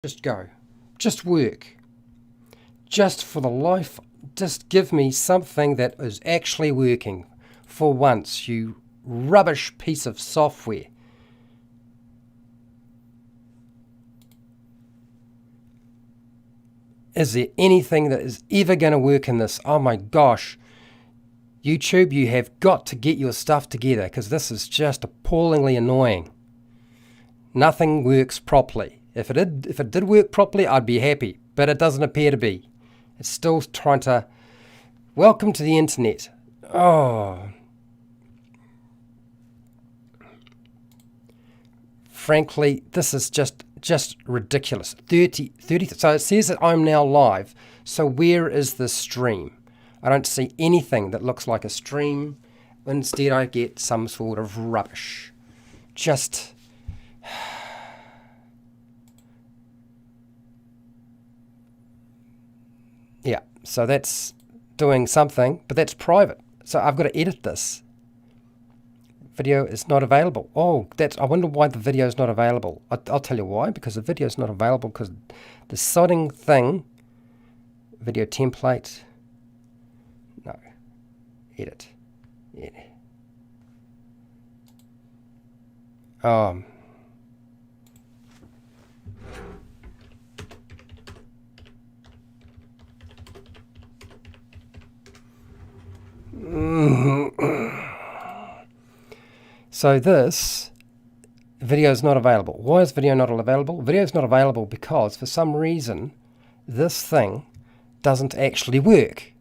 Just go. Just work. Just for the life, just give me something that is actually working for once, you rubbish piece of software. Is there anything that is ever going to work in this? Oh my gosh. YouTube, you have got to get your stuff together because this is just appallingly annoying. Nothing works properly. If it did work properly, I'd be happy, but it doesn't appear to be. It's still trying to... Welcome to the internet. Oh. Frankly, this is just ridiculous. 30. So it says that I'm now live. So where is the stream? I don't see anything that looks like a stream. Instead, I get some sort of rubbish. Just... Yeah, so that's doing something, but that's private. So I've got to edit this. Video is not available. Oh, I wonder why the video is not available. I'll tell you why, because the video is not available because the sodding thing, video template, no, edit. So this video is not available. Why is video not available? Video is not available because for some reason this thing doesn't actually work.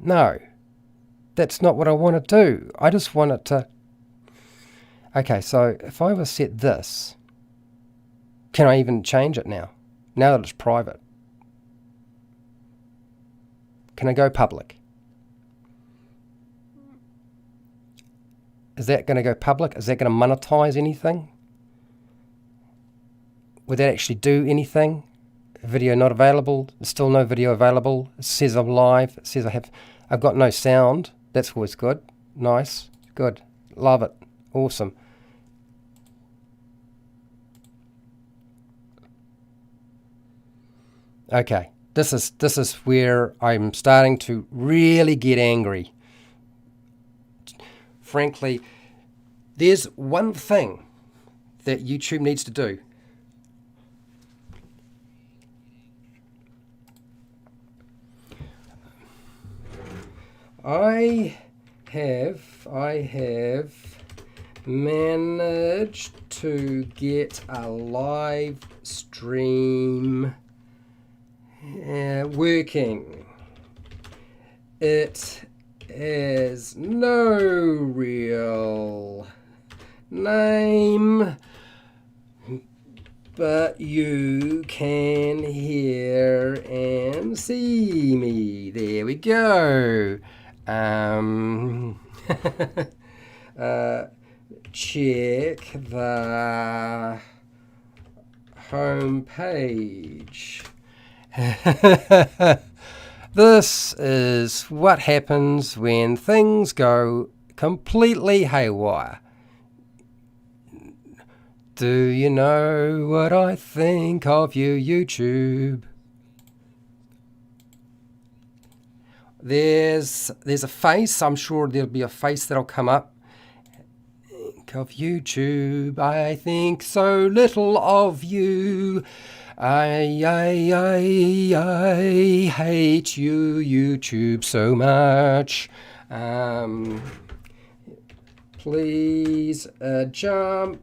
No, that's not what I want to do. I just want it to... Okay, so if I was set this, can I even change it now? Now that it's private. Can I go public? Is that going to go public? Is that going to monetize anything? Would that actually do anything? Video not available. There's still no video available. It says I'm live. It says I've got no sound. That's always good. Nice. Good. Love it. Awesome. Okay. This is where I'm starting to really get angry. Frankly, there's one thing that YouTube needs to do. I have managed to get a live stream working. It has no real name, but you can hear and see me. There we go. Check the home page. This is what happens when things go completely haywire. Do you know what I think of you, YouTube? There's a face. I'm sure there'll be a face that'll come up. Think of YouTube. I think so little of you. I hate you, YouTube, so much. Please jump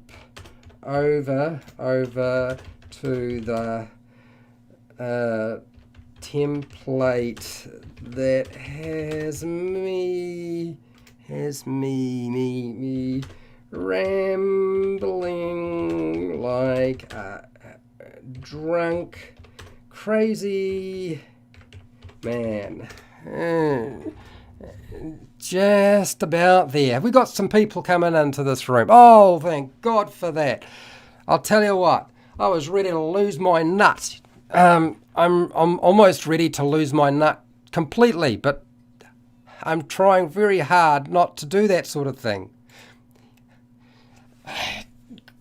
over to the template that has me rambling like a drunk, crazy man. Just about there. We got some people coming into this room. Oh, thank God for that. I'll tell you what, I was ready to lose my nut. I'm almost ready to lose my nut completely, but I'm trying very hard not to do that sort of thing.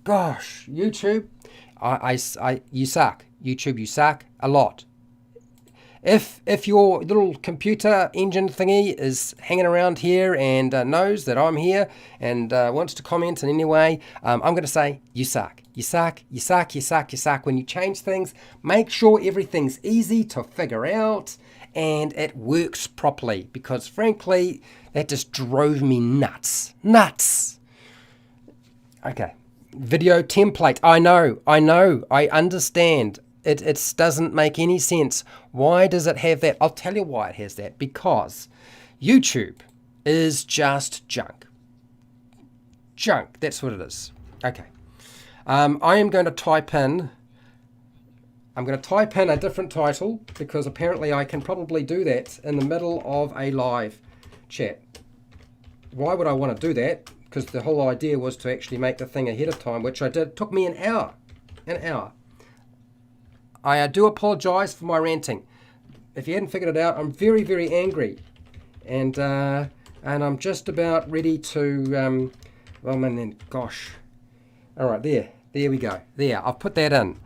gosh, YouTube, you suck. YouTube, you suck a lot. If your little computer engine thingy is hanging around here and knows that I'm here and wants to comment in any way, I'm going to say, you suck. You suck, you suck, you suck, you suck. When you change things, make sure everything's easy to figure out and it works properly, because frankly, that just drove me nuts. Nuts! Okay. Video template. I know, I understand. It doesn't make any sense. Why does it have that? I'll tell you why it has that. Because YouTube is just junk. Junk, that's what it is. Okay. I am going to type in a different title, because apparently I can probably do that in the middle of a live chat. Why would I want to do that? Because the whole idea was to actually make the thing ahead of time, which I did. It took me an hour. An hour. I do apologise for my ranting. If you hadn't figured it out, I'm very, very angry. And I'm just about ready to... well, man, gosh. All right, there we go. There, I've put that in.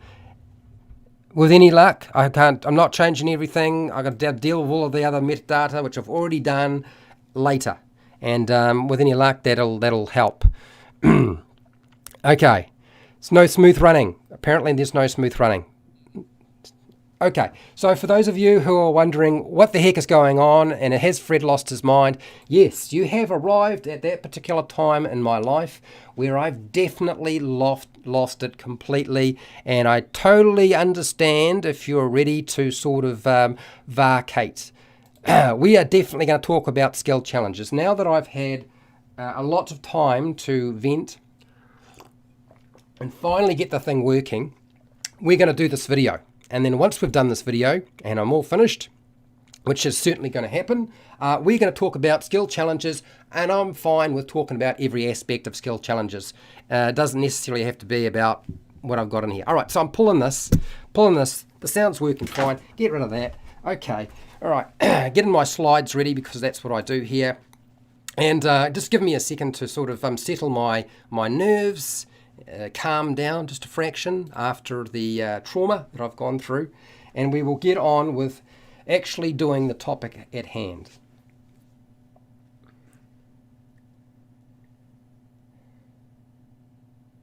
With any luck, I'm not changing everything. I've got to deal with all of the other metadata, which I've already done later. And with any luck, that'll help. Okay, it's no smooth running. Apparently, there's no smooth running. Okay, so for those of you who are wondering what the heck is going on and has Fred lost his mind, yes, you have arrived at that particular time in my life where I've definitely lost it completely, and I totally understand if you're ready to sort of vacate. We are definitely going to talk about skill challenges. Now that I've had a lot of time to vent and finally get the thing working, we're going to do this video. And then once we've done this video and I'm all finished, which is certainly going to happen, we're going to talk about skill challenges, and I'm fine with talking about every aspect of skill challenges. It doesn't necessarily have to be about what I've got in here. All right, so I'm pulling this. The sound's working fine. Get rid of that. Okay. All right. Getting my slides ready, because that's what I do here. And just give me a second to sort of settle my nerves, calm down just a fraction after the trauma that I've gone through, and we will get on with actually doing the topic at hand.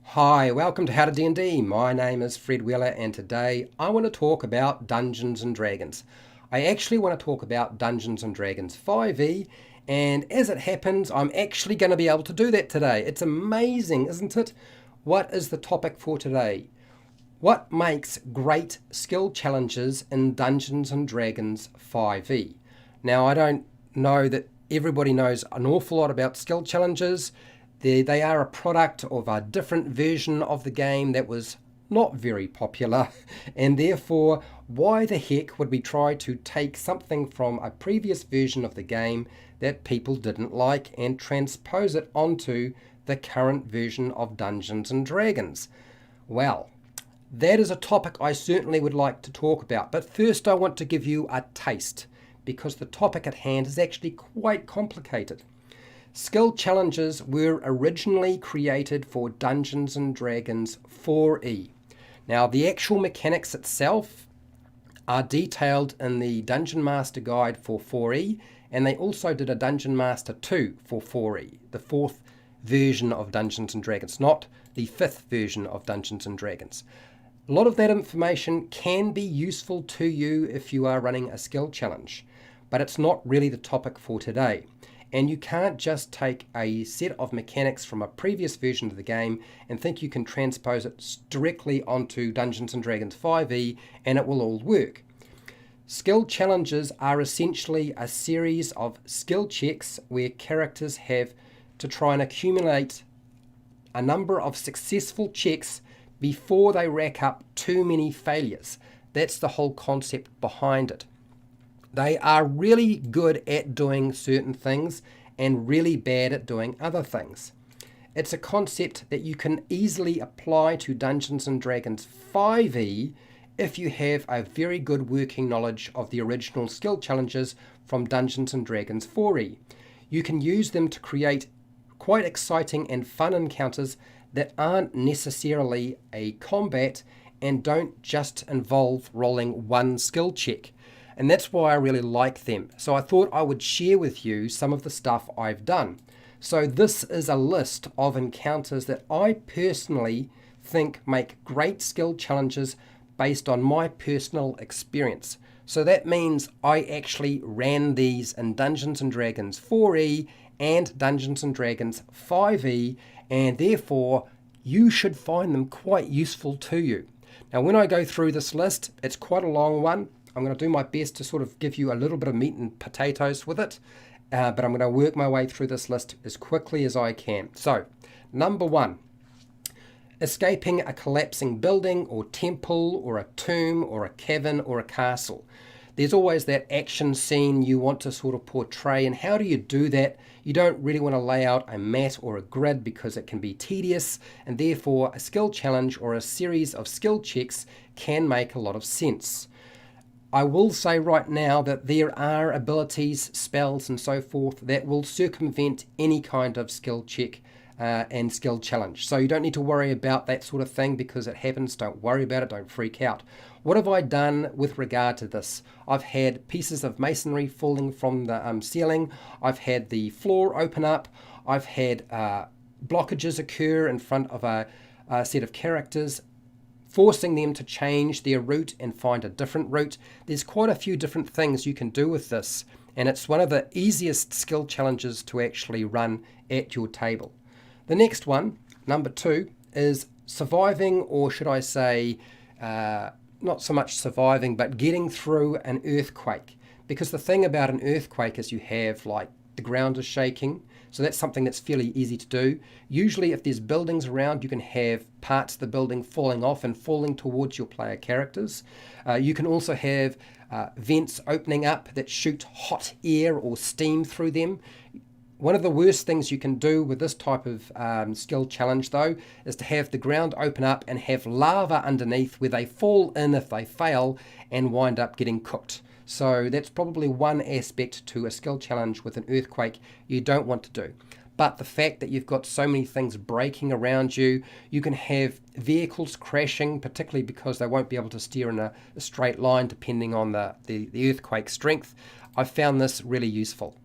Hi, welcome to HowtoDandD. My name is Fred Weller, and today I want to talk about Dungeons and Dragons. I actually want to talk about Dungeons and Dragons 5e, and as it happens, I'm actually going to be able to do that today. It's amazing, isn't it? What is the topic for today? What makes great skill challenges in Dungeons and Dragons 5e? Now, I don't know that everybody knows an awful lot about skill challenges. They are a product of a different version of the game that was not very popular, and therefore, why the heck would we try to take something from a previous version of the game that people didn't like and transpose it onto the current version of Dungeons and Dragons? Well, that is a topic I certainly would like to talk about, but first I want to give you a taste, because the topic at hand is actually quite complicated. Skill challenges were originally created for Dungeons and Dragons 4e. Now, the actual mechanics itself are detailed in the Dungeon Master Guide for 4e, and they also did a Dungeon Master 2 for 4e, the fourth version of Dungeons and Dragons, not the fifth version of Dungeons and Dragons. A lot of that information can be useful to you if you are running a skill challenge, but it's not really the topic for today. And you can't just take a set of mechanics from a previous version of the game and think you can transpose it directly onto Dungeons and Dragons 5e and it will all work. Skill challenges are essentially a series of skill checks where characters have to try and accumulate a number of successful checks before they rack up too many failures. That's the whole concept behind it. They are really good at doing certain things and really bad at doing other things. It's a concept that you can easily apply to Dungeons and Dragons 5e if you have a very good working knowledge of the original skill challenges from Dungeons and Dragons 4e. You can use them to create quite exciting and fun encounters that aren't necessarily a combat and don't just involve rolling one skill check. And that's why I really like them. So I thought I would share with you some of the stuff I've done. So this is a list of encounters that I personally think make great skill challenges based on my personal experience. So that means I actually ran these in Dungeons & Dragons 4e and Dungeons & Dragons 5e, and therefore you should find them quite useful to you. Now when I go through this list, it's quite a long one. I'm going to do my best to sort of give you a little bit of meat and potatoes with it, but I'm going to work my way through this list as quickly as I can. So, number 1. Escaping a collapsing building or temple or a tomb or a cavern or a castle. There's always that action scene you want to sort of portray, and how do you do that? You don't really want to lay out a mat or a grid because it can be tedious, and therefore a skill challenge or a series of skill checks can make a lot of sense. I will say right now that there are abilities, spells and so forth that will circumvent any kind of skill check and skill challenge. So you don't need to worry about that sort of thing because it happens. Don't worry about it. Don't freak out. What have I done with regard to this? I've had pieces of masonry falling from the ceiling. I've had the floor open up. I've had blockages occur in front of a set of characters, forcing them to change their route and find a different route. There's quite a few different things you can do with this, and it's one of the easiest skill challenges to actually run at your table. The next one, number 2, is surviving, or should I say, not so much surviving, but getting through an earthquake. Because the thing about an earthquake is you have, like, the ground is shaking, so that's something that's fairly easy to do. Usually if there's buildings around, you can have parts of the building falling off and falling towards your player characters. You can also have vents opening up that shoot hot air or steam through them. One of the worst things you can do with this type of skill challenge, though, is to have the ground open up and have lava underneath where they fall in if they fail and wind up getting cooked. So that's probably one aspect to a skill challenge with an earthquake you don't want to do. But the fact that you've got so many things breaking around you, you can have vehicles crashing, particularly because they won't be able to steer in a straight line depending on the earthquake strength. I found this really useful.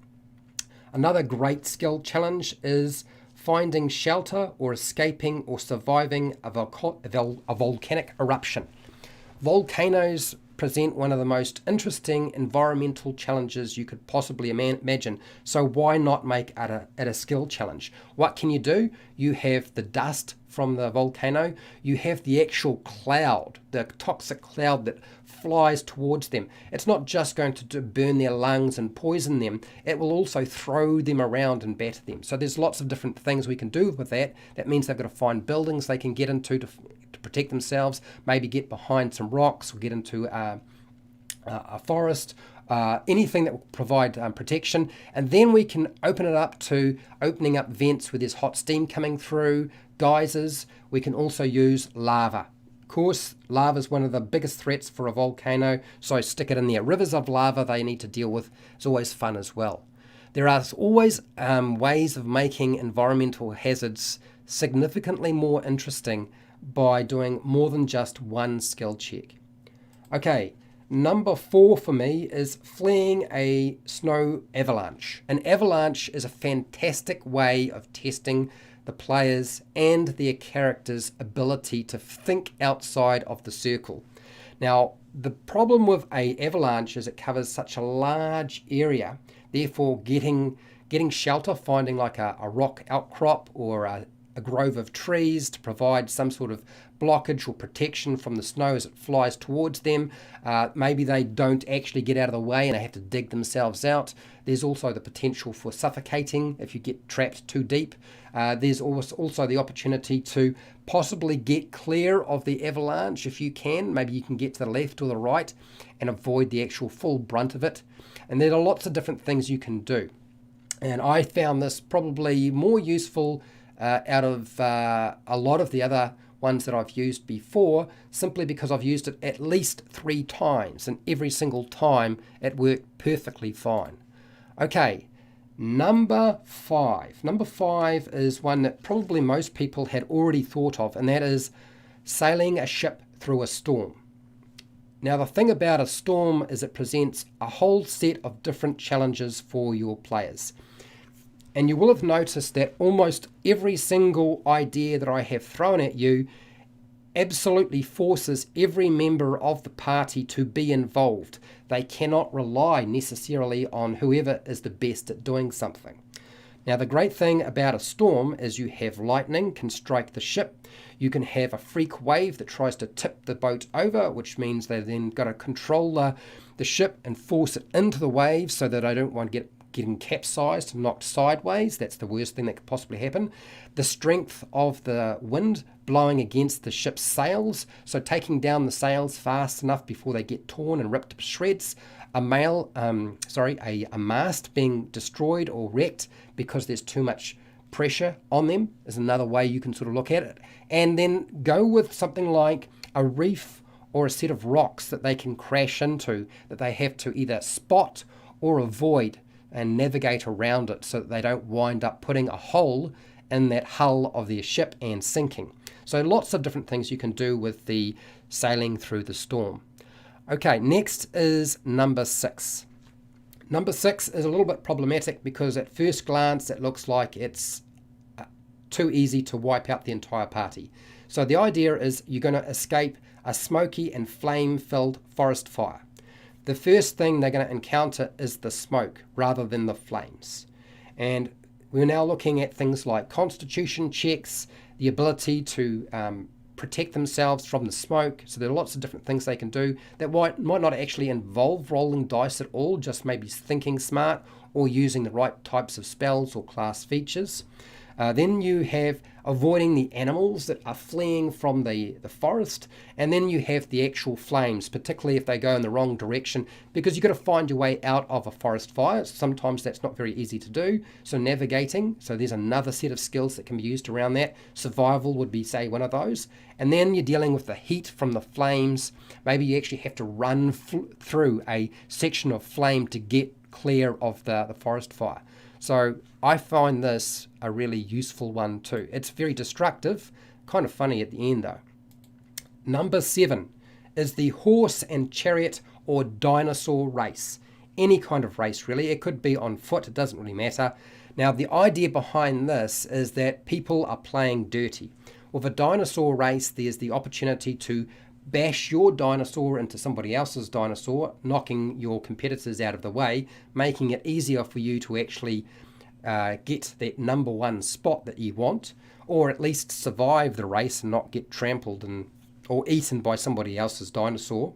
Another great skill challenge is finding shelter or escaping or surviving a volcanic eruption. Volcanoes present one of the most interesting environmental challenges you could possibly imagine. So why not make it a skill challenge? What can you do? You have the dust from the volcano. You have the actual cloud, the toxic cloud that flies towards them. It's not just going to burn their lungs and poison them. It will also throw them around and batter them. So there's lots of different things we can do with that. That means they've got to find buildings they can get into to protect themselves, maybe get behind some rocks or get into a forest, anything that will provide protection. And then we can open it up to opening up vents where there's hot steam coming through, geysers. We can also use lava. Of course, lava is one of the biggest threats for a volcano, so stick it in there. Rivers of lava they need to deal with. It's always fun as well. There are always ways of making environmental hazards significantly more interesting by doing more than just one skill check. Okay, number 4 for me is fleeing a snow avalanche. An avalanche is a fantastic way of testing the players and their characters' ability to think outside of the circle. Now, the problem with an avalanche is it covers such a large area, therefore getting shelter, finding like a rock outcrop or a grove of trees to provide some sort of blockage or protection from the snow as it flies towards them. Maybe they don't actually get out of the way and they have to dig themselves out. There's also the potential for suffocating if you get trapped too deep. There's also the opportunity to possibly get clear of the avalanche if you can. Maybe you can get to the left or the right and avoid the actual full brunt of it. And there are lots of different things you can do. And I found this probably more useful out of a lot of the other ones that I've used before, simply because I've used it at least 3 times, and every single time it worked perfectly fine. Okay, Number 5. Number 5 is one that probably most people had already thought of, and that is sailing a ship through a storm. Now, the thing about a storm is it presents a whole set of different challenges for your players. And you will have noticed that almost every single idea that I have thrown at you absolutely forces every member of the party to be involved. They cannot rely necessarily on whoever is the best at doing something. Now, the great thing about a storm is you have lightning can strike the ship. You can have a freak wave that tries to tip the boat over, which means they then got to control the ship and force it into the waves so that I don't want to getting capsized and knocked sideways. That's the worst thing that could possibly happen. The strength of the wind blowing against the ship's sails, so taking down the sails fast enough before they get torn and ripped to shreds. A mast being destroyed or wrecked because there's too much pressure on them is another way you can sort of look at it. And then go with something like a reef or a set of rocks that they can crash into, that they have to either spot or avoid and navigate around it so that they don't wind up putting a hole in that hull of their ship and sinking. So lots of different things you can do with the sailing through the storm. Okay, next is number 6. Number 6 is a little bit problematic because at first glance it looks like it's too easy to wipe out the entire party. So the idea is you're going to escape a smoky and flame-filled forest fire. The first thing they're going to encounter is the smoke rather than the flames. And we're now looking at things like constitution checks, the ability to protect themselves from the smoke. So there are lots of different things they can do that might not actually involve rolling dice at all, just maybe thinking smart or using the right types of spells or class features. Then you have avoiding the animals that are fleeing from the forest. And then you have the actual flames, particularly if they go in the wrong direction, because you've got to find your way out of a forest fire. Sometimes that's not very easy to do. So navigating, so there's another set of skills that can be used around that. Survival would be, say, one of those. And then you're dealing with the heat from the flames. Maybe you actually have to run through a section of flame to get clear of the forest fire. So I find this a really useful one too. It's very destructive, kind of funny at the end though. Number 7 is the horse and chariot or dinosaur race. Any kind of race really. It could be on foot, it doesn't really matter. Now the idea behind this is that people are playing dirty. With a dinosaur race, there's the opportunity to bash your dinosaur into somebody else's dinosaur, knocking your competitors out of the way, making it easier for you to actually get that number 1 spot that you want, or at least survive the race and not get trampled or eaten by somebody else's dinosaur.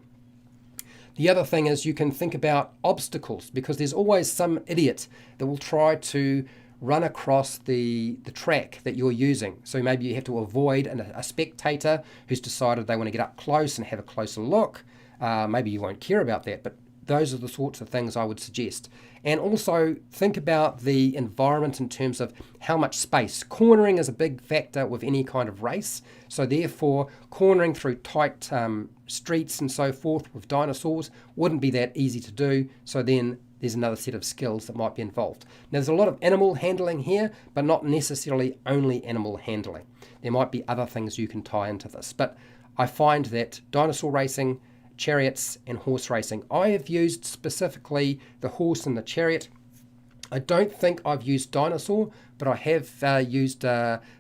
The other thing is you can think about obstacles, because there's always some idiot that will try to run across the track that you're using. So maybe you have to avoid a spectator who's decided they want to get up close and have a closer look. Maybe you won't care about that, but those are the sorts of things I would suggest. And also think about the environment in terms of how much space. Cornering is a big factor with any kind of race. So therefore, cornering through tight streets and so forth with dinosaurs wouldn't be that easy to do. So then there's another set of skills that might be involved. Now, there's a lot of animal handling here, but not necessarily only animal handling. There might be other things you can tie into this. But I find that dinosaur racing, chariots, and horse racing, I have used specifically the horse and the chariot. I don't think I've used dinosaur, but I have used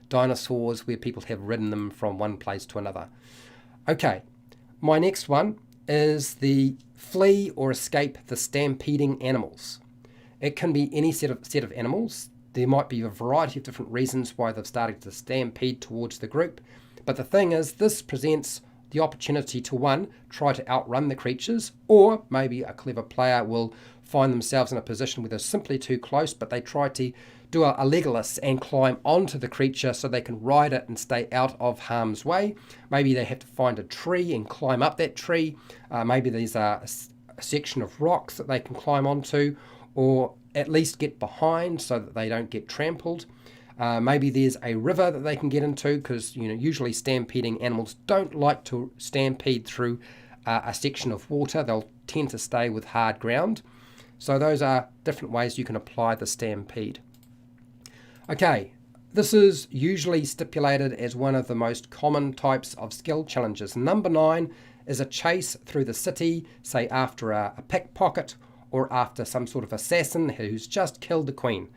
dinosaurs where people have ridden them from one place to another. Okay, my next one is the flee or escape the stampeding animals. It can be any set of animals. There might be a variety of different reasons why they've started to stampede towards the group. But the thing is, this presents the opportunity to, 1, try to outrun the creatures, or maybe a clever player will find themselves in a position where they're simply too close, but they try to do a Legolas and climb onto the creature so they can ride it and stay out of harm's way. Maybe they have to find a tree and climb up that tree. Maybe there's a section of rocks that they can climb onto, or at least get behind so that they don't get trampled. Maybe there's a river that they can get into, because usually stampeding animals don't like to stampede through a section of water. They'll tend to stay with hard ground. So those are different ways you can apply the stampede. Okay, this is usually stipulated as one of the most common types of skill challenges. Number 9 is a chase through the city, say after a pickpocket or after some sort of assassin who's just killed the queen.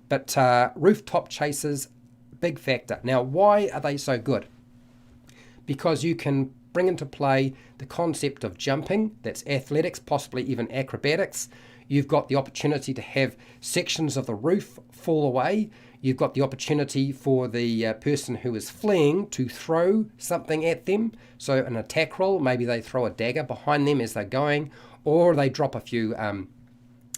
But rooftop chases, big factor. Now, why are they so good? Because you can bring into play the concept of jumping, that's athletics, possibly even acrobatics. You've got the opportunity to have sections of the roof fall away. You've got the opportunity for the person who is fleeing to throw something at them. So an attack roll, maybe they throw a dagger behind them as they're going, or they drop a few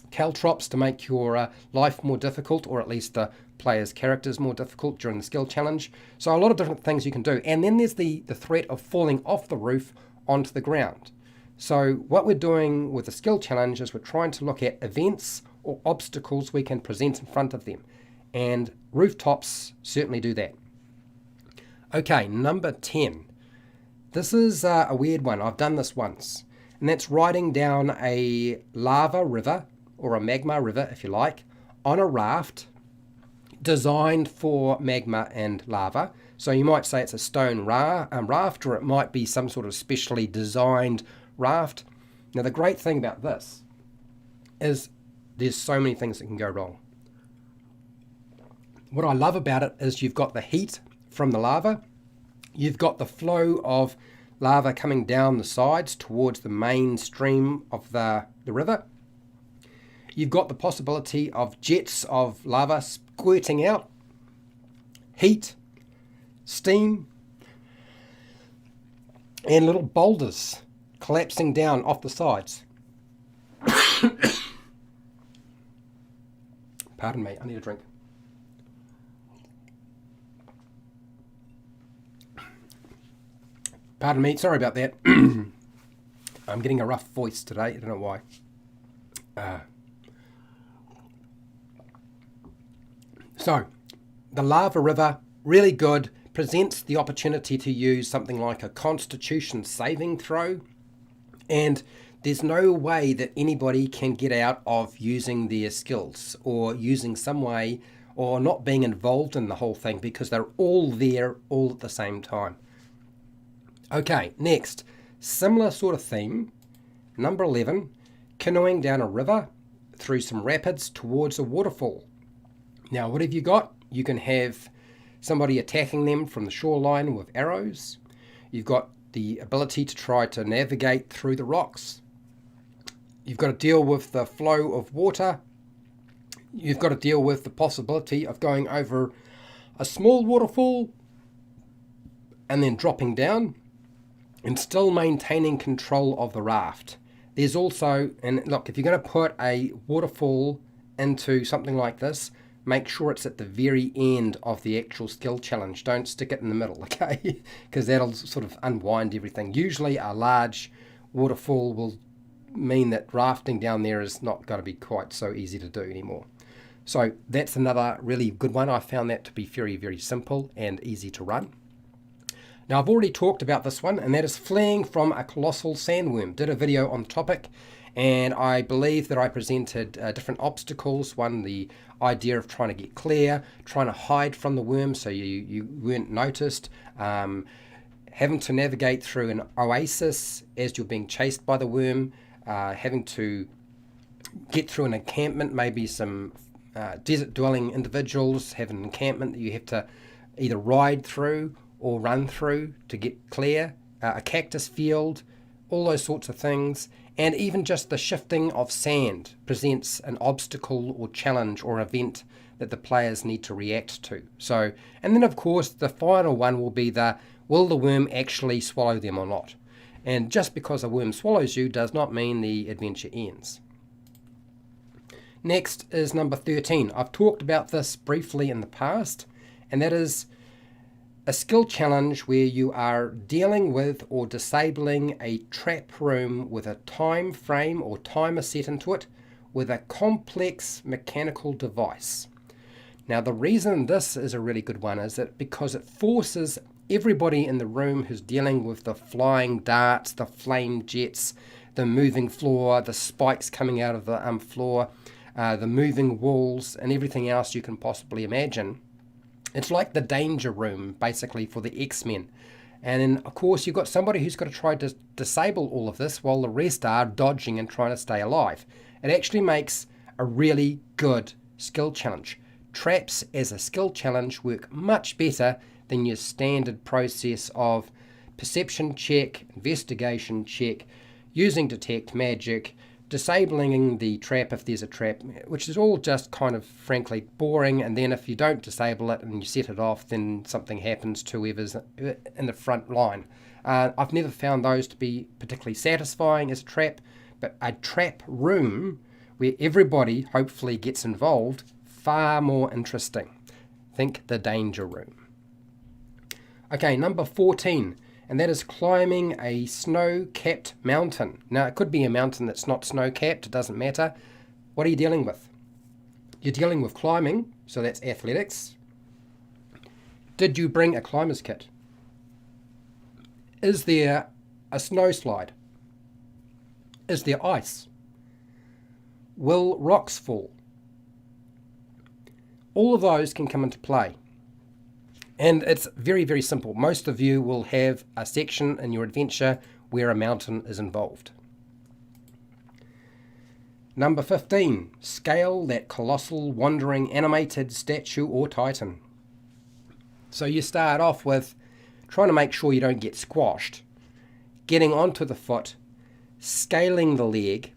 caltrops to make your life more difficult, or at least the player's characters more difficult during the skill challenge. So a lot of different things you can do. And then there's the threat of falling off the roof onto the ground. So what we're doing with the skill challenge is we're trying to look at events or obstacles we can present in front of them. And rooftops certainly do that. Okay, number 10. This is a weird one. I've done this once. And that's riding down a lava river, or a magma river if you like, on a raft designed for magma and lava. So you might say it's a stone raft, or it might be some sort of specially designed raft. Now the great thing about this is there's so many things that can go wrong. What I love about it is you've got the heat from the lava, you've got the flow of lava coming down the sides towards the main stream of the river. You've got the possibility of jets of lava squirting out, heat, steam, and little boulders collapsing down off the sides. Pardon me, I need a drink. Pardon me, sorry about that. I'm getting a rough voice today, I don't know why. So, the lava river, really good, presents the opportunity to use something like a constitution saving throw, and there's no way that anybody can get out of using their skills or using some way or not being involved in the whole thing, because they're all there all at the same time. Okay, next, similar sort of theme, number 11, canoeing down a river through some rapids towards a waterfall. Now, what have you got? You can have somebody attacking them from the shoreline with arrows. You've got the ability to try to navigate through the rocks. You've got to deal with the flow of water. You've got to deal with the possibility of going over a small waterfall and then dropping down and still maintaining control of the raft. There's also, and look, if you're going to put a waterfall into something like this, make sure it's at the very end of the actual skill challenge. Don't stick it in the middle, okay? Because that'll sort of unwind everything. Usually a large waterfall will mean that rafting down there is not going to be quite so easy to do anymore. So that's another really good one. I found that to be very, very simple and easy to run. Now, I've already talked about this one, and that is fleeing from a colossal sandworm. Did a video on the topic, and I believe that I presented different obstacles. One, the idea of trying to get clear, trying to hide from the worm so you weren't noticed, having to navigate through an oasis as you're being chased by the worm, having to get through an encampment, maybe some desert-dwelling individuals have an encampment that you have to either ride through or run through to get clear, a cactus field, all those sorts of things. And even just the shifting of sand presents an obstacle or challenge or event that the players need to react to. So, and then of course the final one will be will the worm actually swallow them or not? And just because a worm swallows you does not mean the adventure ends. Next is number 13. I've talked about this briefly in the past, and that is a skill challenge where you are dealing with or disabling a trap room with a time frame or timer set into it with a complex mechanical device. Now, the reason this is a really good one is that because it forces everybody in the room who's dealing with the flying darts, the flame jets, the moving floor, the spikes coming out of the floor, the moving walls, and everything else you can possibly imagine. It's like the danger room, basically, for the X-Men. And then, of course, you've got somebody who's got to try to disable all of this while the rest are dodging and trying to stay alive. It actually makes a really good skill challenge. Traps as a skill challenge work much better than your standard process of perception check, investigation check, using detect magic, disabling the trap if there's a trap, which is all just kind of frankly boring. And then if you don't disable it and you set it off, then something happens to whoever's in the front line. I've never found those to be particularly satisfying as a trap, but a trap room where everybody hopefully gets involved, far more interesting. Think the danger room. Okay, number 14. And that is climbing a snow-capped mountain. Now, it could be a mountain that's not snow-capped, it doesn't matter. What are you dealing with? You're dealing with climbing, so that's athletics. Did you bring a climber's kit? Is there a snow slide? Is there ice? Will rocks fall? All of those can come into play. And it's very, very simple. Most of you will have a section in your adventure where a mountain is involved. Number 15, scale that colossal wandering animated statue or titan. So you start off with trying to make sure you don't get squashed, getting onto the foot, scaling the leg.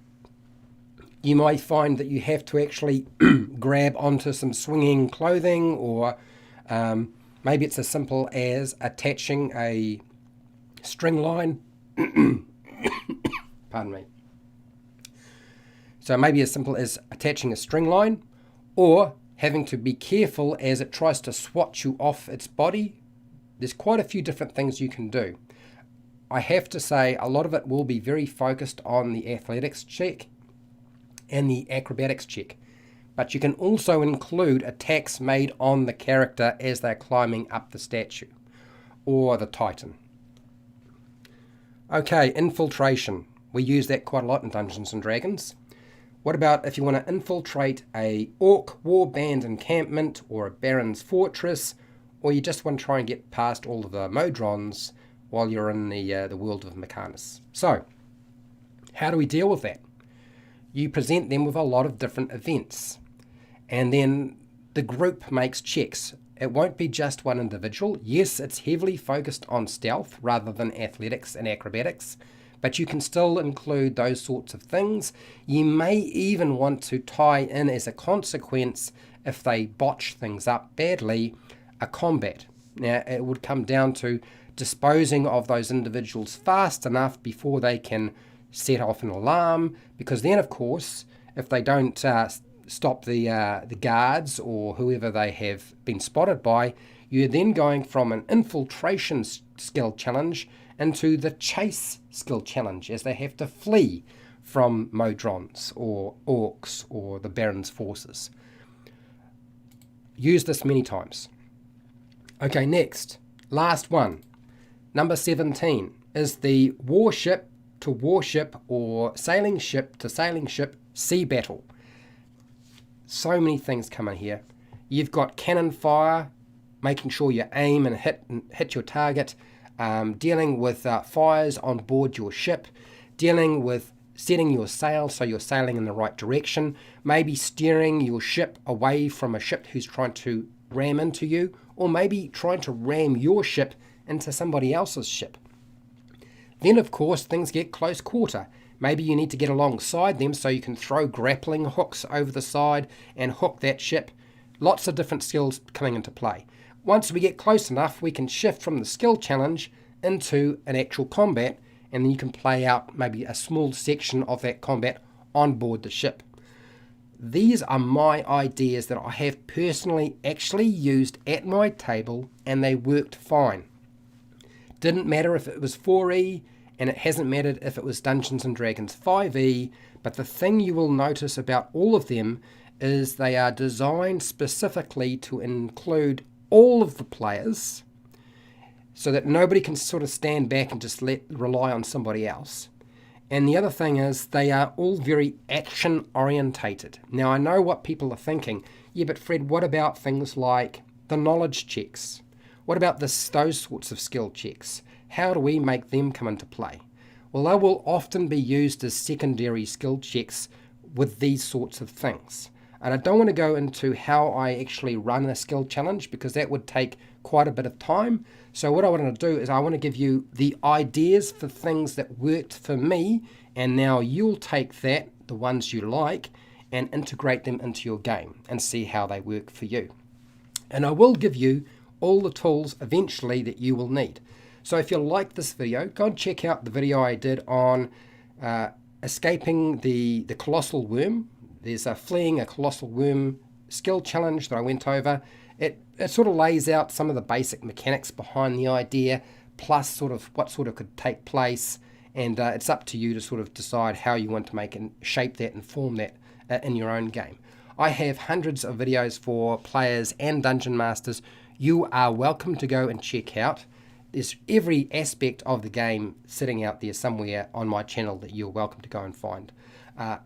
You might find that you have to actually grab onto some swinging clothing, or maybe it's as simple as attaching a string line. Pardon me. So maybe as simple as attaching a string line, or having to be careful as it tries to swat you off its body. There's quite a few different things you can do. I have to say a lot of it will be very focused on the athletics check and the acrobatics check. But you can also include attacks made on the character as they're climbing up the statue or the titan. Okay, infiltration. We use that quite a lot in Dungeons & Dragons. What about if you want to infiltrate a orc warband encampment or a baron's fortress, or you just want to try and get past all of the modrons while you're in the world of Mechanis? So, how do we deal with that? You present them with a lot of different events. And then the group makes checks. It won't be just one individual. Yes, it's heavily focused on stealth rather than athletics and acrobatics, but you can still include those sorts of things. You may even want to tie in as a consequence, if they botch things up badly, a combat. Now, it would come down to disposing of those individuals fast enough before they can set off an alarm, because then, of course, if they don't stop the guards or whoever they have been spotted by, you're then going from an infiltration skill challenge into the chase skill challenge, as they have to flee from modrons or orcs or the baron's forces. Use this many times. Okay, next, last one. Number 17 is the warship to warship or sailing ship to sailing ship sea battle. So many things come in here. You've got cannon fire, making sure you aim and hit your target, dealing with fires on board your ship, dealing with setting your sail so you're sailing in the right direction, maybe steering your ship away from a ship who's trying to ram into you, or maybe trying to ram your ship into somebody else's ship. Then, of course, things get close quarter. Maybe you need to get alongside them so you can throw grappling hooks over the side and hook that ship. Lots of different skills coming into play. Once we get close enough, we can shift from the skill challenge into an actual combat, and then you can play out maybe a small section of that combat on board the ship. These are my ideas that I have personally actually used at my table, and they worked fine. Didn't matter if it was 4E, and it hasn't mattered if it was Dungeons & Dragons 5E, but the thing you will notice about all of them is they are designed specifically to include all of the players, so that nobody can sort of stand back and just rely on somebody else. And the other thing is they are all very action orientated. Now I know what people are thinking. Yeah, but Fred, what about things like the knowledge checks? What about those sorts of skill checks? How do we make them come into play? Well, they will often be used as secondary skill checks with these sorts of things. And I don't want to go into how I actually run a skill challenge because that would take quite a bit of time. So what I want to do is I want to give you the ideas for things that worked for me, and now you'll take that, the ones you like, and integrate them into your game and see how they work for you. And I will give you all the tools eventually that you will need. So if you like this video, go and check out the video I did on escaping the colossal worm. There's a fleeing a colossal worm skill challenge that I went over. It sort of lays out some of the basic mechanics behind the idea, plus sort of what sort of could take place, and it's up to you to sort of decide how you want to make and shape that and form that in your own game. I have hundreds of videos for players and dungeon masters. You are welcome to go and check out. There's every aspect of the game sitting out there somewhere on my channel that you're welcome to go and find.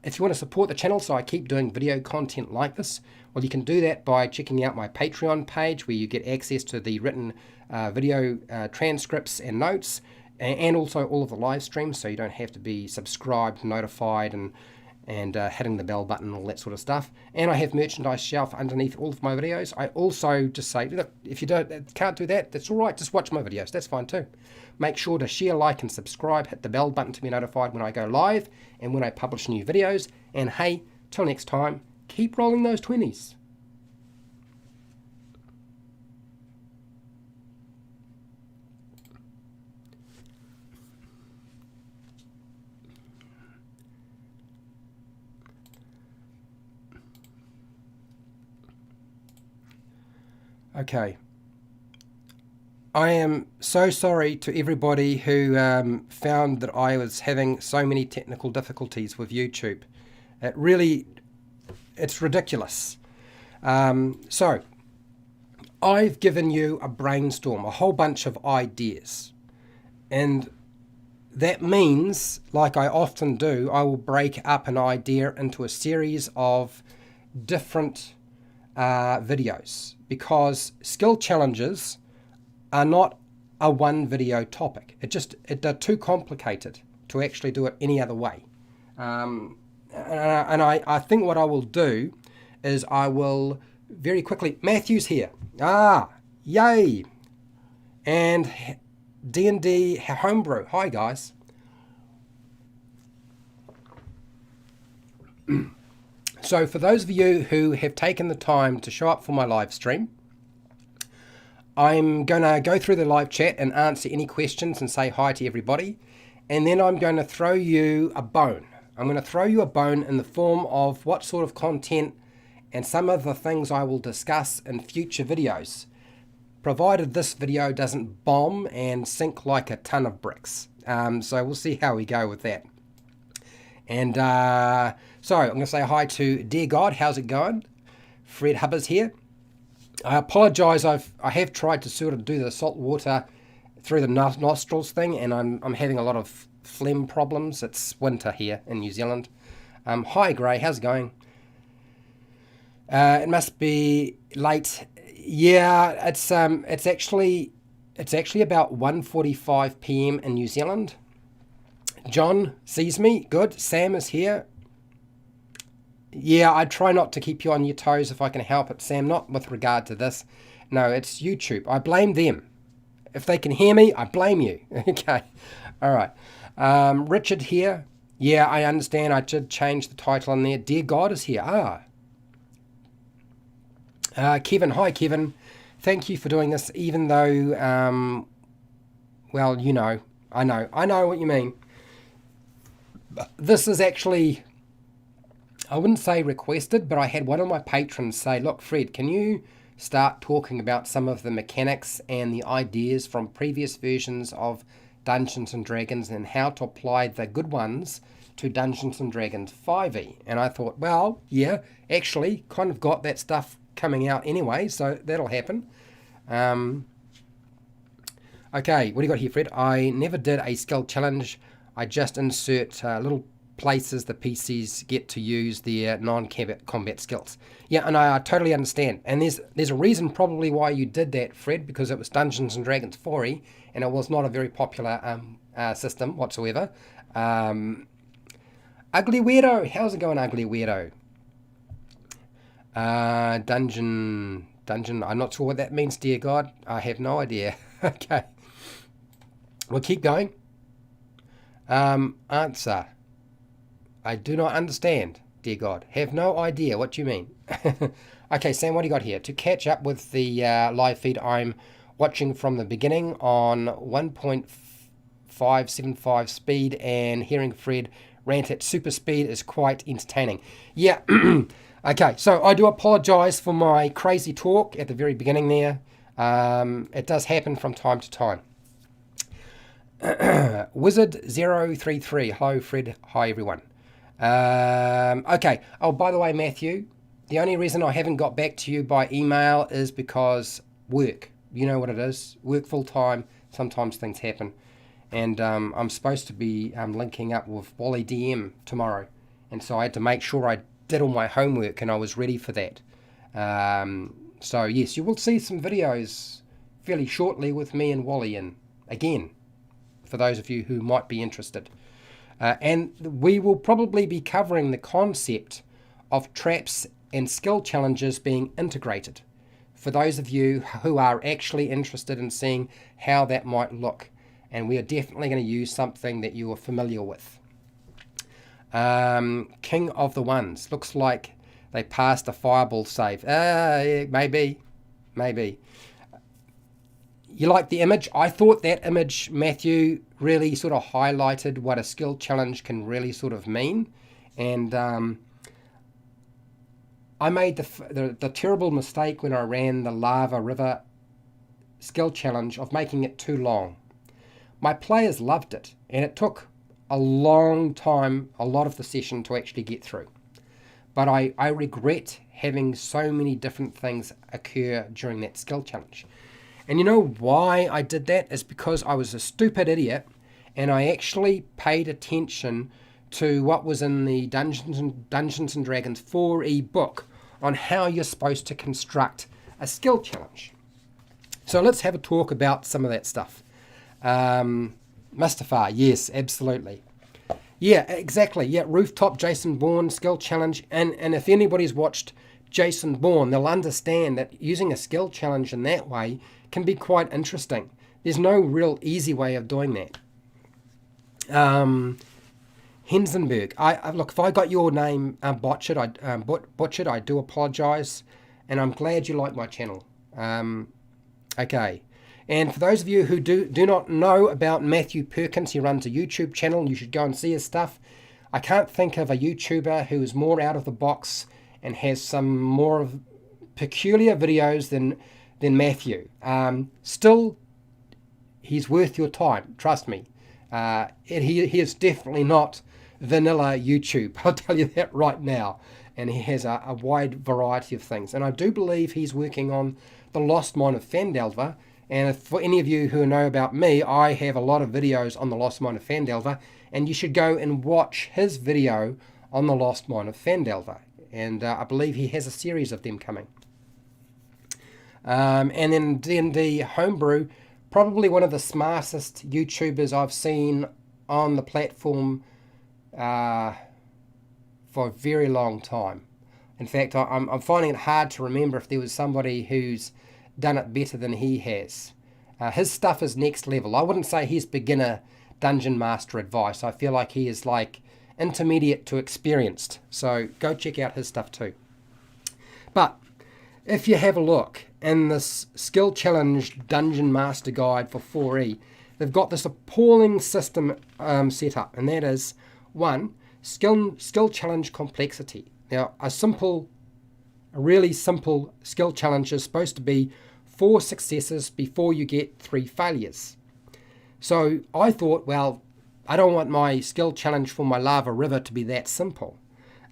If you want to support the channel so I keep doing video content like this, well, you can do that by checking out my Patreon page where you get access to the written video transcripts and notes, and also all of the live streams, so you don't have to be subscribed, notified, and hitting the bell button and all that sort of stuff. And I have merchandise shelf underneath all of my videos. I also just say, look, if you can't do that, that's all right. Just watch my videos. That's fine too. Make sure to share, like, and subscribe. Hit the bell button to be notified when I go live and when I publish new videos. And hey, till next time, keep rolling those 20s. Okay. I am so sorry to everybody who found that I was having so many technical difficulties with YouTube. It's ridiculous. So, I've given you a brainstorm, a whole bunch of ideas. And that means, like I often do, I will break up an idea into a series of different videos, because skill challenges are not a one video topic. They're too complicated to actually do it any other way. And I think what I will do is I will very quickly, Matthew's here. Yay. And D&D Homebrew. Hi guys. So for those of you who have taken the time to show up for my live stream, I'm going to go through the live chat and answer any questions and say hi to everybody. And then I'm going to throw you a bone. I'm going to throw you a bone in the form of what sort of content and some of the things I will discuss in future videos, provided this video doesn't bomb and sink like a ton of bricks. So we'll see how we go with that. And so I'm going to say hi to Dear God. How's it going? Fred Hubbard's here. I apologise. I have tried to sort of do the salt water through the nostrils thing, and I'm having a lot of phlegm problems. It's winter here in New Zealand. Hi Gray, how's it going? It must be late. Yeah, it's actually about 1:45 p.m. in New Zealand. John sees me. Good. Sam is here. Yeah, I try not to keep you on your toes if I can help it, Sam. Not with regard to this. No, it's YouTube. I blame them. If they can hear me, I blame you. Okay. All right. Richard here. Yeah, I understand. I did change the title on there. Dear God is here. Kevin. Hi, Kevin. Thank you for doing this, even though, well, you know, I know what you mean. This is actually, I wouldn't say requested, but I had one of my patrons say, look, Fred, can you start talking about some of the mechanics and the ideas from previous versions of Dungeons & Dragons and how to apply the good ones to Dungeons & Dragons 5e? And I thought, well, yeah, actually, kind of got that stuff coming out anyway, so that'll happen. Okay, what do you got here, Fred? I never did a skill challenge. I just insert little places the PCs get to use their non-combat skills. Yeah, and I totally understand. And there's a reason probably why you did that, Fred, because it was Dungeons and Dragons 4E, and it was not a very popular system whatsoever. Ugly Weirdo, how's it going, Ugly Weirdo? Dungeon, I'm not sure what that means, dear God. I have no idea. Okay. We'll keep going. Answer. I do not understand, dear God. Have no idea what you mean. Okay, Sam, what do you got here? To catch up with the live feed, I'm watching from the beginning on 1.575 speed, and hearing Fred rant at super speed is quite entertaining. Yeah. Okay, so I do apologise for my crazy talk at the very beginning there. It does happen from time to time. Wizard033. Hello, Fred. Hi, everyone. Okay. Oh, by the way, Matthew, the only reason I haven't got back to you by email is because work. You know what it is. Work full time. Sometimes things happen. And I'm supposed to be linking up with Wally DM tomorrow. And so I had to make sure I did all my homework and I was ready for that. So, yes, you will see some videos fairly shortly with me and Wally in, again, for those of you who might be interested. And we will probably be covering the concept of traps and skill challenges being integrated, for those of you who are actually interested in seeing how that might look. And we are definitely going to use something that you are familiar with. King of the Ones. Looks like they passed a fireball save. Yeah, maybe. You like the image? I thought that image, Matthew, really sort of highlighted what a skill challenge can really sort of mean. And I made the terrible mistake when I ran the Lava River skill challenge of making it too long. My players loved it, and it took a long time, a lot of the session to actually get through. But I regret having so many different things occur during that skill challenge. And you know why I did that? Is because I was a stupid idiot, and I actually paid attention to what was in the Dungeons and Dragons 4E book on how you're supposed to construct a skill challenge. So let's have a talk about some of that stuff. Mustafar, yes, absolutely. Yeah, exactly. Yeah, Rooftop Jason Bourne skill challenge. And if anybody's watched Jason Bourne, they'll understand that using a skill challenge in that way can be quite interesting. There's no real easy way of doing that. Hensenberg. Look, if I got your name butchered, I do apologise, and I'm glad you like my channel. Okay. And for those of you who do not know about Matthew Perkins, he runs a YouTube channel. You should go and see his stuff. I can't think of a YouTuber who is more out of the box and has some more peculiar videos than Matthew. Still, he's worth your time. Trust me. He is definitely not vanilla YouTube. I'll tell you that right now. And he has a wide variety of things. And I do believe he's working on The Lost Mine of Phandelver. And if, for any of you who know about me, I have a lot of videos on the Lost Mine of Phandelver, and you should go and watch his video on the Lost Mine of Phandelver. And I believe he has a series of them coming. And then D&D Homebrew, probably one of the smartest YouTubers I've seen on the platform for a very long time. In fact, I'm finding it hard to remember if there was somebody who's done it better than he has. His stuff is next level. I wouldn't say he's beginner dungeon master advice. I feel like he is like intermediate to experienced. So go check out his stuff too. But if you have a look in this skill challenge dungeon master guide for 4E, they've got this appalling system set up, and that is 1, skill challenge complexity. Now, a really simple skill challenge is supposed to be 4 successes before you get 3 failures. So I thought, well, I don't want my skill challenge for my Lava River to be that simple.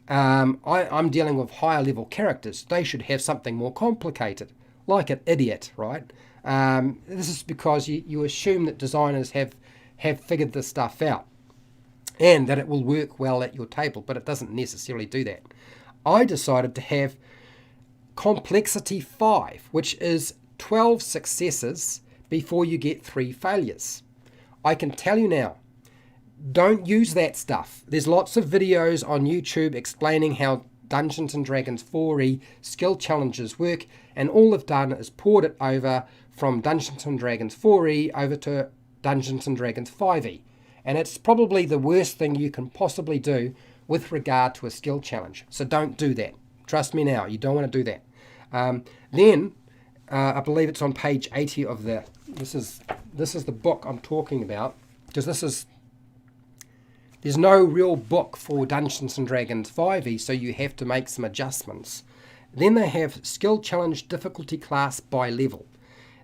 I'm dealing with higher level characters. They should have something more complicated, like an idiot, right? This is because you assume that designers have figured this stuff out. and that it will work well at your table, but it doesn't necessarily do that. I decided to have complexity 5, which is 12 successes before you get 3 failures. I can tell you now, don't use that stuff. There's lots of videos on YouTube explaining how Dungeons & Dragons 4e skill challenges work, and all they've done is poured it over from Dungeons & Dragons 4e over to Dungeons & Dragons 5e. And it's probably the worst thing you can possibly do with regard to a skill challenge. So don't do that. Trust me now, you don't want to do that. Then, I believe it's on page 80 of the, this is the book I'm talking about, because there's no real book for Dungeons & Dragons 5e, so you have to make some adjustments. Then they have skill challenge difficulty class by level.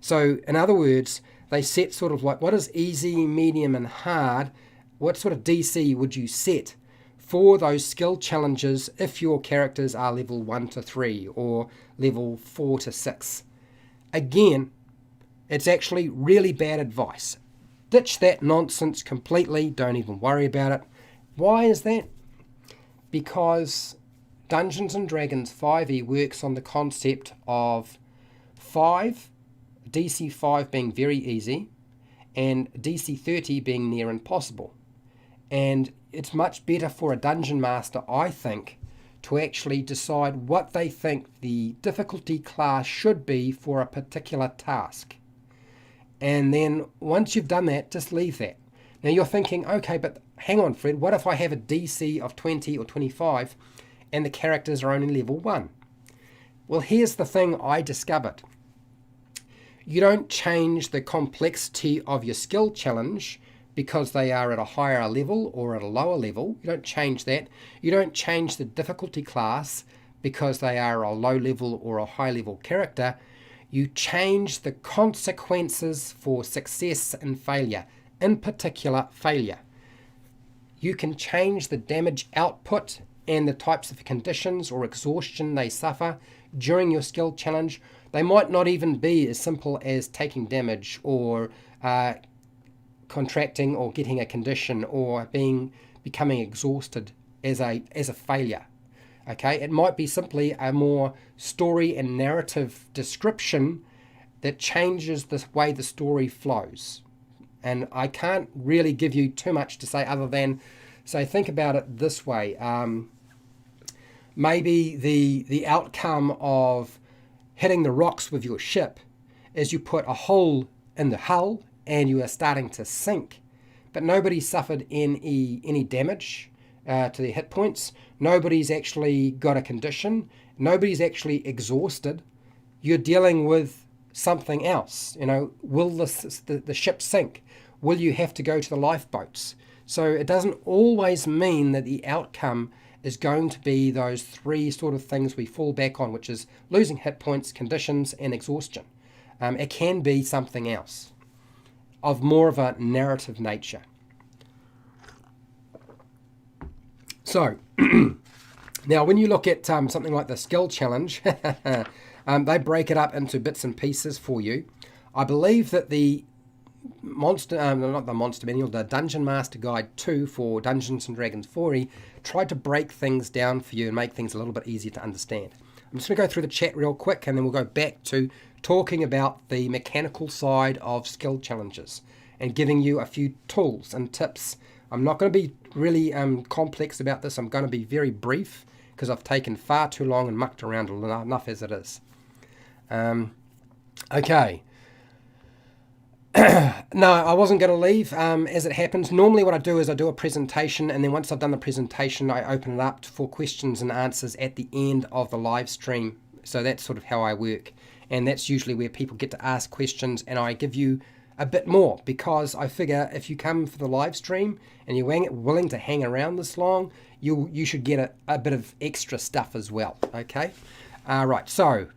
So in other words, they set sort of like what is easy, medium and hard, what sort of DC would you set for those skill challenges if your characters are level 1 to 3 or level 4 to 6. Again, it's actually really bad advice. Ditch that nonsense completely, don't even worry about it. Why is that? Because Dungeons & Dragons 5e works on the concept of DC 5 being very easy, and DC 30 being near impossible. And it's much better for a dungeon master, I think, to actually decide what they think the difficulty class should be for a particular task. And then once you've done that, just leave that. Now you're thinking, okay, but hang on, Fred, what if I have a DC of 20 or 25 and the characters are only level 1? Well, here's the thing I discovered. You don't change the complexity of your skill challenge because they are at a higher level or at a lower level. You don't change that. You don't change the difficulty class because they are a low level or a high level character. You change the consequences for success and failure, in particular failure. You can change the damage output and the types of conditions or exhaustion they suffer during your skill challenge. They might not even be as simple as taking damage or contracting or getting a condition or becoming exhausted as a failure. Okay, it might be simply a more story and narrative description that changes the way the story flows. And I can't really give you too much to say other than say, think about it this way. Maybe the outcome of hitting the rocks with your ship is you put a hole in the hull and you are starting to sink, but nobody suffered any damage to their hit points. Nobody's actually got a condition. Nobody's actually exhausted. You're dealing with something else. You know, will the ship sink? Will you have to go to the lifeboats? So it doesn't always mean that the outcome is going to be those 3 sort of things we fall back on, which is losing hit points, conditions, and exhaustion. It can be something else of more of a narrative nature. So, now when you look at something like the skill challenge, they break it up into bits and pieces for you. I believe that the the Dungeon Master Guide 2 for Dungeons & Dragons 4e tried to break things down for you and make things a little bit easier to understand. I'm just going to go through the chat real quick and then we'll go back to talking about the mechanical side of skill challenges and giving you a few tools and tips. I'm not going to be really complex about this. I'm going to be very brief because I've taken far too long and mucked around enough as it is. Okay. No, I wasn't going to leave as it happens. Normally what I do is I do a presentation, and then once I've done the presentation, I open it up for questions and answers at the end of the live stream. So that's sort of how I work. And that's usually where people get to ask questions, and I give you a bit more, because I figure if you come for the live stream and you're willing to hang around this long, you should get a bit of extra stuff as well. Okay? Right, so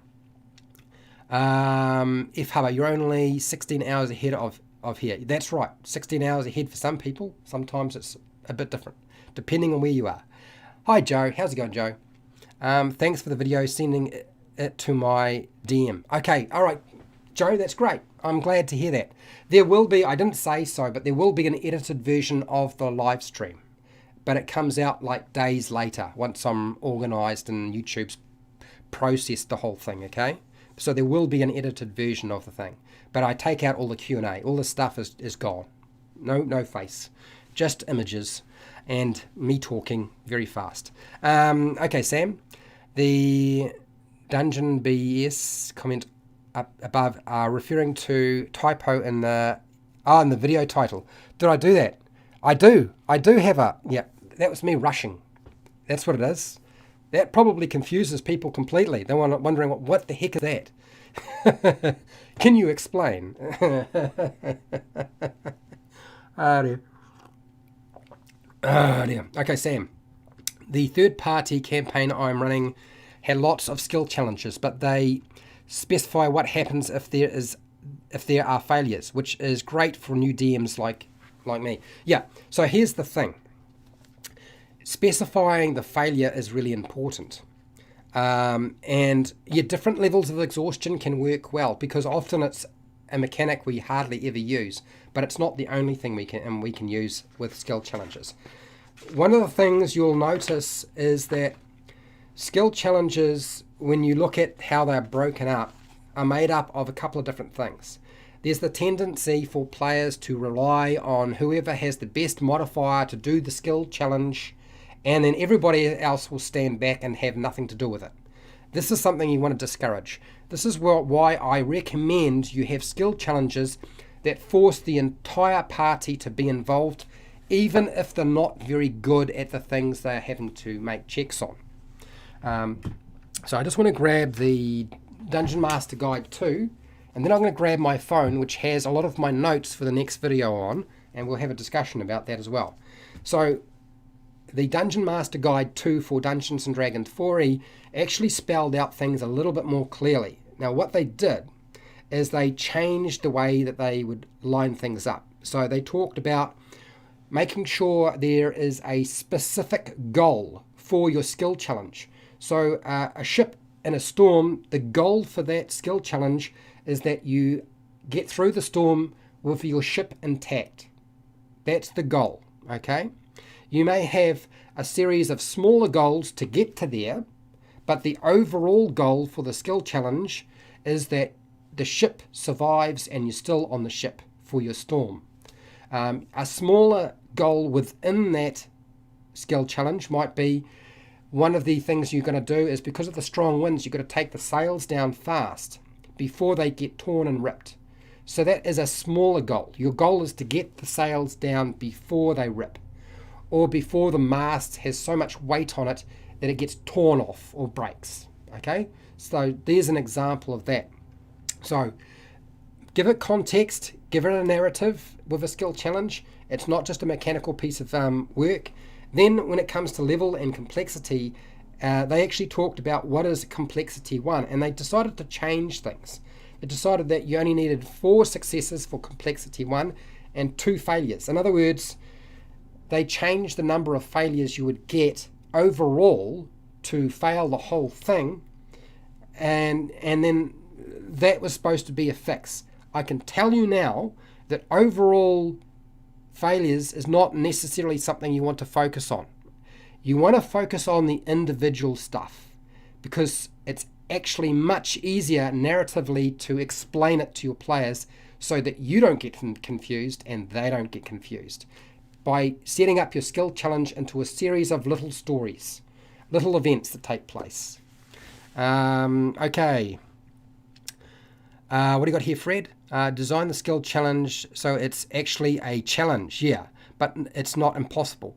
if Hubba, you're only 16 hours ahead of here. That's right, 16 hours ahead for some people. Sometimes it's a bit different, depending on where you are. Hi Joe, how's it going, Joe? Thanks for the video, sending it to my DM. Okay, all right, Joe, that's great. I'm glad to hear that. There will be, I didn't say so, but there will be an edited version of the live stream. but it comes out like days later once I'm organised and YouTube's processed the whole thing, okay? So there will be an edited version of the thing, but I take out all the Q&A. All the stuff is gone. No face, just images and me talking very fast. Okay, Sam, the Dungeon BS comment up above are referring to typo in the video title. Did I do that? I do have a, yeah, that was me rushing. That's what it is. That probably confuses people completely. They're wondering, what the heck is that? Can you explain? Oh dear. Oh dear. Okay, Sam. The third-party campaign I'm running had lots of skill challenges, but they specify what happens if there are failures, which is great for new DMs like me. Yeah, so here's the thing. Specifying the failure is really important. And yeah, different levels of exhaustion can work well, because often it's a mechanic we hardly ever use, but it's not the only thing we can use with skill challenges. One of the things you'll notice is that skill challenges, when you look at how they're broken up, are made up of a couple of different things. There's the tendency for players to rely on whoever has the best modifier to do the skill challenge, and then everybody else will stand back and have nothing to do with it. This is something you want to discourage. This is why I recommend you have skill challenges that force the entire party to be involved, even if they're not very good at the things they're having to make checks on. So I just want to grab the Dungeon Master Guide 2, and then I'm going to grab my phone, which has a lot of my notes for the next video on, and we'll have a discussion about that as well. So the Dungeon Master Guide 2 for Dungeons & Dragons 4e actually spelled out things a little bit more clearly. Now what they did is they changed the way that they would line things up. So they talked about making sure there is a specific goal for your skill challenge. So a ship in a storm, the goal for that skill challenge is that you get through the storm with your ship intact. That's the goal, okay? You may have a series of smaller goals to get to there, but the overall goal for the skill challenge is that the ship survives and you're still on the ship for your storm. A smaller goal within that skill challenge might be, one of the things you're going to do is, because of the strong winds, you've got to take the sails down fast before they get torn and ripped. So that is a smaller goal. Your goal is to get the sails down before they rip, or before the mast has so much weight on it that it gets torn off or breaks. Okay, so there's an example of that. So give it context, give it a narrative with a skill challenge. It's not just a mechanical piece of work. Then when it comes to level and complexity, they actually talked about what is complexity 1, and they decided to change things. They decided that you only needed 4 successes for complexity 1 and 2 failures. In other words, they changed the number of failures you would get overall to fail the whole thing, and then that was supposed to be a fix. I can tell you now that overall failures is not necessarily something you want to focus on. You want to focus on the individual stuff, because it's actually much easier narratively to explain it to your players so that you don't get confused and they don't get confused, by setting up your skill challenge into a series of little stories, little events that take place. Okay. What do you got here, Fred? Design the skill challenge so it's actually a challenge, yeah, but it's not impossible.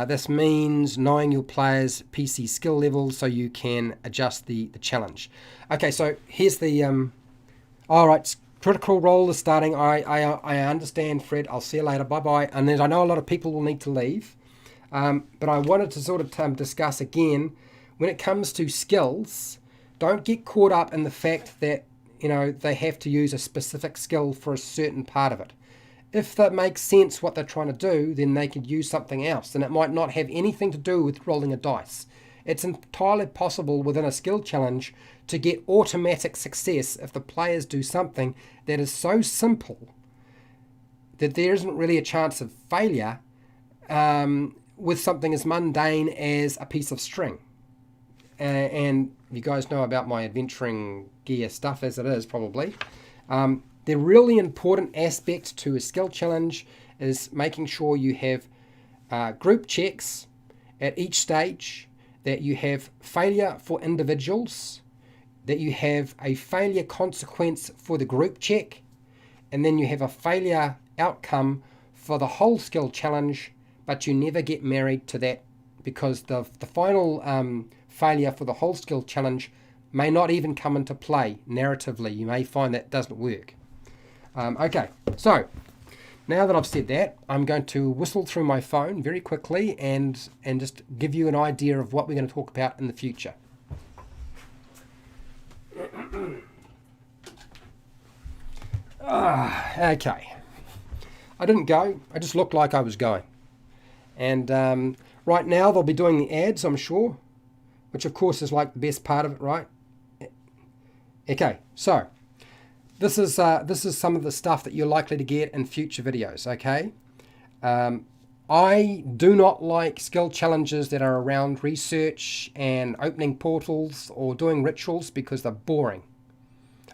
This means knowing your players' PC skill level so you can adjust the challenge. Okay, so here's the... all right, Critical Role is starting. I understand, Fred. I'll see you later. Bye-bye. And then I know a lot of people will need to leave. But I wanted to sort of discuss again, when it comes to skills, don't get caught up in the fact that, you know, they have to use a specific skill for a certain part of it. If that makes sense what they're trying to do, then they could use something else, and it might not have anything to do with rolling a dice. It's entirely possible within a skill challenge to get automatic success if the players do something that is so simple that there isn't really a chance of failure, with something as mundane as a piece of string. And you guys know about my adventuring gear stuff as it is, probably. The really important aspect to a skill challenge is making sure you have group checks at each stage, that you have failure for individuals, that you have a failure consequence for the group check, and then you have a failure outcome for the whole skill challenge, but you never get married to that, because the final failure for the whole skill challenge may not even come into play narratively. You may find that doesn't work. Okay, so now that I've said that, I'm going to whistle through my phone very quickly and just give you an idea of what we're going to talk about in the future. Okay. I didn't go. I just looked like I was going. And right now they'll be doing the ads, I'm sure, which of course is like the best part of it, right? Okay, so this is some of the stuff that you're likely to get in future videos, okay? I do not like skill challenges that are around research and opening portals or doing rituals, because they're boring.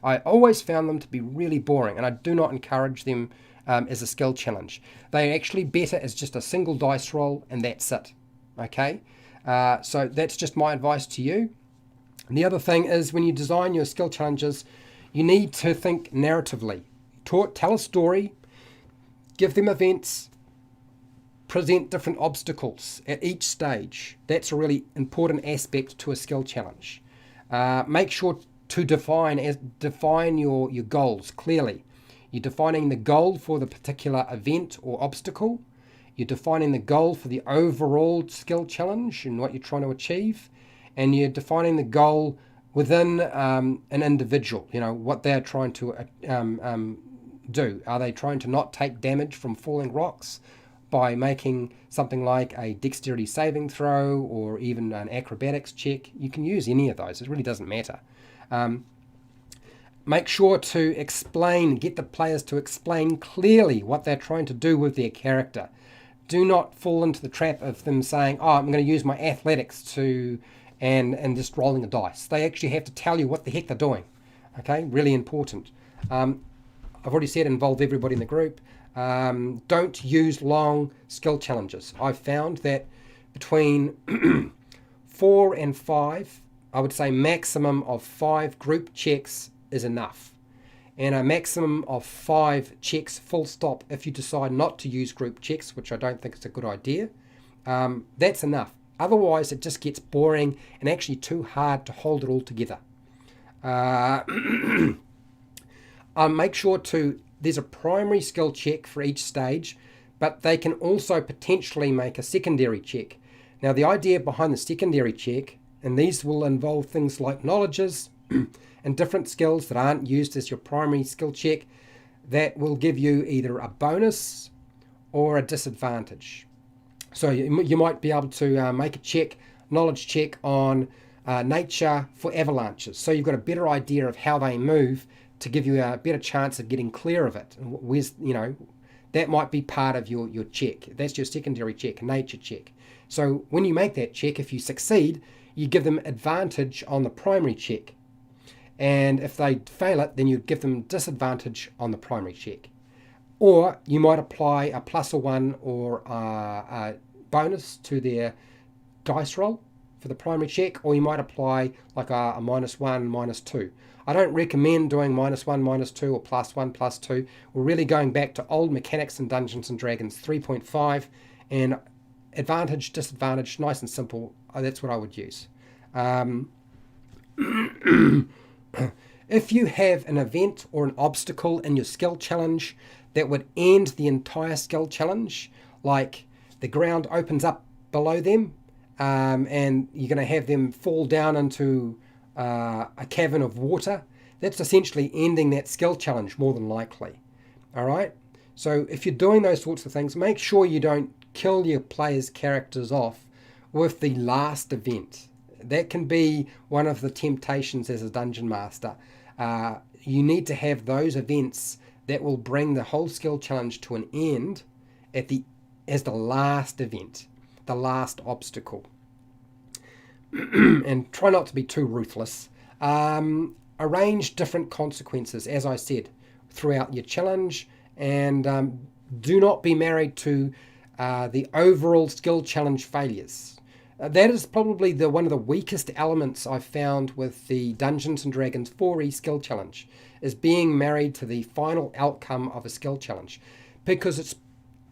I always found them to be really boring, and I do not encourage them as a skill challenge. They're actually better as just a single dice roll, and that's it, okay? So that's just my advice to you. And the other thing is, when you design your skill challenges, you need to think narratively. Tell a story, give them events, present different obstacles at each stage. That's a really important aspect to a skill challenge. Make sure to define your goals clearly. You're defining the goal for the particular event or obstacle. You're defining the goal for the overall skill challenge and what you're trying to achieve. And you're defining the goal within an individual, what they're trying to do. Are they trying to not take damage from falling rocks by making something like a dexterity saving throw or even an acrobatics check? You can use any of those. It really doesn't matter. Make sure to get the players to explain clearly what they're trying to do with their character. Do not fall into the trap of them saying, I'm going to use my athletics and just rolling a dice. They actually have to tell you what the heck they're doing. Okay, really important. I've already said involve everybody in the group. Don't use long skill challenges. I've found that between 4 and 5, I would say maximum of 5 group checks is enough. And a maximum of 5 checks full stop if you decide not to use group checks, which I don't think is a good idea. That's enough. Otherwise, it just gets boring and actually too hard to hold it all together. Make sure there's a primary skill check for each stage, but they can also potentially make a secondary check. Now, the idea behind the secondary check, and these will involve things like knowledges and different skills that aren't used as your primary skill check, that will give you either a bonus or a disadvantage. So you might be able to make a knowledge check on nature for avalanches. So you've got a better idea of how they move to give you a better chance of getting clear of it. That might be part of your check. That's your secondary check, nature check. So when you make that check, if you succeed, you give them advantage on the primary check. And if they fail it, then you give them disadvantage on the primary check. Or you might apply a plus or 1 or a bonus to their dice roll for the primary check, or you might apply like a -1, -2. I don't recommend doing -1, -2 or +1, +2. We're really going back to old mechanics in Dungeons & Dragons 3.5, and advantage, disadvantage, nice and simple. That's what I would use. If you have an event or an obstacle in your skill challenge that would end the entire skill challenge, like the ground opens up below them, and you're going to have them fall down into a cavern of water, that's essentially ending that skill challenge more than likely. All right? So if you're doing those sorts of things, make sure you don't kill your players' characters off with the last event. That can be one of the temptations as a dungeon master. You need to have those events that will bring the whole skill challenge to an end as the last event. the last obstacle. And try not to be too ruthless. Arrange different consequences, as I said, throughout your challenge, and do not be married to the overall skill challenge failures. That is probably one of the weakest elements I've found with the Dungeons & Dragons 4E skill challenge, is being married to the final outcome of a skill challenge. Because it's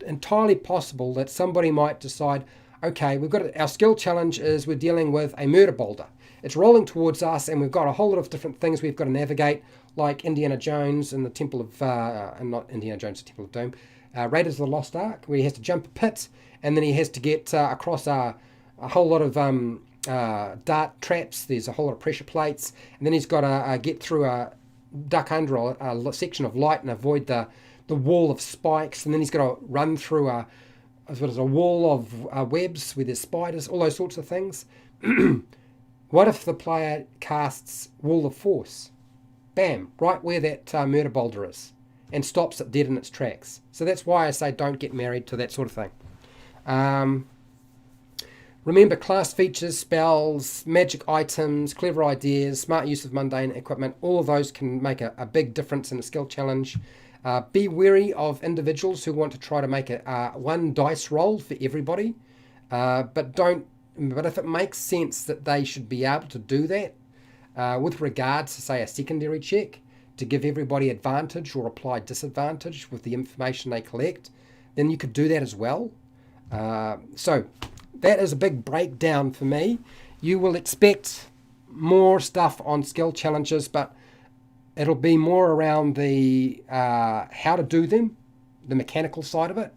entirely possible that somebody might decide, okay, our skill challenge is we're dealing with a murder boulder. It's rolling towards us, and we've got a whole lot of different things we've got to navigate, like Indiana Jones and the Temple of, and not Indiana Jones, the Temple of Doom, Raiders of the Lost Ark, where he has to jump a pit, and then he has to get across a whole lot of dart traps. There's a whole lot of pressure plates, and then he's got to get through duck under a section of light and avoid the wall of spikes, and then he's got to run through a wall of webs where there's spiders, all those sorts of things. What if the player casts Wall of Force? Bam, right where that murder boulder is, and stops it dead in its tracks. So that's why I say don't get married to that sort of thing. Remember, class features, spells, magic items, clever ideas, smart use of mundane equipment, all of those can make a big difference in a skill challenge. Be wary of individuals who want to try to make one dice roll for everybody, but if it makes sense that they should be able to do that, with regards to, say, a secondary check, to give everybody advantage or apply disadvantage with the information they collect, then you could do that as well. So that is a big breakdown for me. You will expect more stuff on skill challenges, but it'll be more around the how to do them, the mechanical side of it,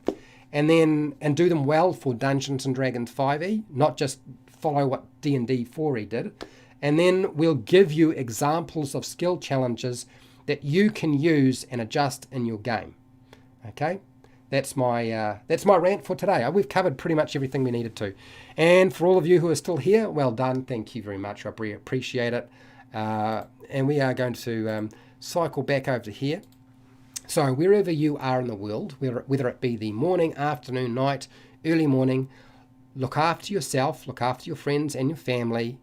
and do them well for Dungeons & Dragons 5e, not just follow what D&D 4e did. And then we'll give you examples of skill challenges that you can use and adjust in your game. Okay? That's my rant for today. We've covered pretty much everything we needed to. And for all of you who are still here, well done. Thank you very much. I really appreciate it. And we are going to cycle back over to here. So wherever you are in the world, whether it be the morning, afternoon, night, early morning, look after yourself, look after your friends and your family.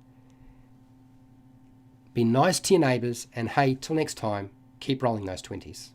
Be nice to your neighbours, and hey, till next time, keep rolling those 20s.